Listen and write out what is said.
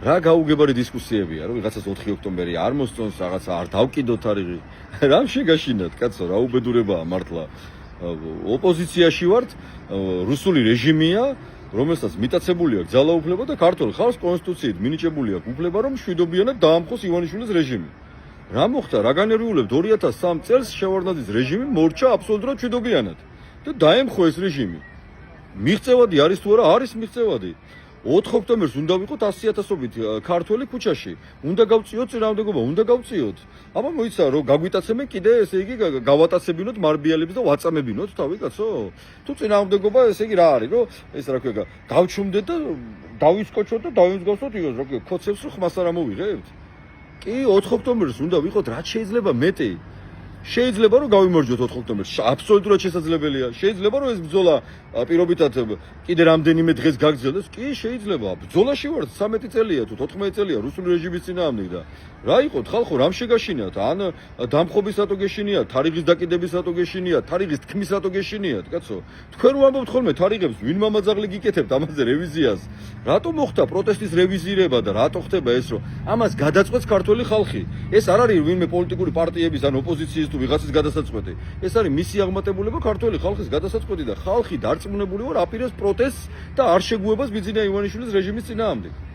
რა გაუგებარი დისკუსიებია, რომ ვიღაცას 4 ოქტომბერი არ მოსწონს, რაღაცა არ დავკიდოთ არის. რამ შეგაშინათ, კაცო, რა უბედურებაა მართლა. ოპოზიციაში ვართ, რუსული რეჟიმია, რომელსაც მიტაცებული აქვს ძალაუფლება და ქართულ ხალხს კონსტიტუციით მინიჭებული აქვს უფლება, რომ მშვიდობიანად დაამხოს ივანიშვილის რეჟიმი. რა მოხდა, რა განერულებთ 2003 წელს შევარდნაძის რეჟიმი მორჩა აბსოლუტურად მშვიდობიანად და დაემხო ეს რეჟიმი. მიღწევადი არის თუ არა, არის მიღწევადი. 4 ოქტომბერს უნდა ვიყოთ 100,000-ობით ქართველი ქუჩაში. უნდა გავწიოთ წინააღმდეგობა, უნდა გავწიოთ. აბა მოიცა რომ გაგვიტაცებენ კიდე ესე იგი გავატაცებინოთ მარბიალებს და ვაწამებინოთ თავი კაცო. თუ წინააღმდეგობა ესე იგი რა არის, რომ ეს რა ქვია, გავჩუმდეთ და დავისკოჩოთ და დავიმსგავსოთ იგივე რა ქვია, ქოცებს რომ ხმას არ ამოვიღებთ. კი 4 ოქტომბერს უნდა ვიყოთ, რაც შეიძლება მეტი. შეიძლება რომ გავიმარჯვოთ 4 ოქტომბერს, აბსოლუტურად შესაძლებელია. შეიძლება რომ ეს ბრძოლა პირობითად კიდე რამდენიმე დღეს გაგრძელდეს, კი შეიძლება. ბრძოლაში ვართ 13 წელია თუ 14 წელია რუსული რეჟიმის წინააღმდეგ და რა იყოთ ხალხო, რამ შეგაშინათ? ან დამხობისათო გეშინიათ, თარიღის დაკიდებისათო გეშინიათ, თარიღის თქმისათო გეშინიათ, კაცო. თქვენ რომ ამბობთ ხოლმე თარიღებს, ვინ მამაძაღლი გიკეთებთ ამაზე რევიზიას? რატო მოხდა პროტესტის რევიზირება და რატო ხდება ეს, რომ ამას გადაწყვეტს ქართველი ხალხი? ეს არ არის ვინმე პოლიტიკური პარტიების ან ოპოზიციის თუ ვიღაცის გადასაწყვეტი. ეს არის მისი აღმატებულება ქართველი ხალხის გადასაწყვეტი და ხალხი დარწმუნებული ვარ აპირებს პროტესტს და არ შეგუებას ბიძინა ივანიშვილის რეჟიმის წინააღმდეგ.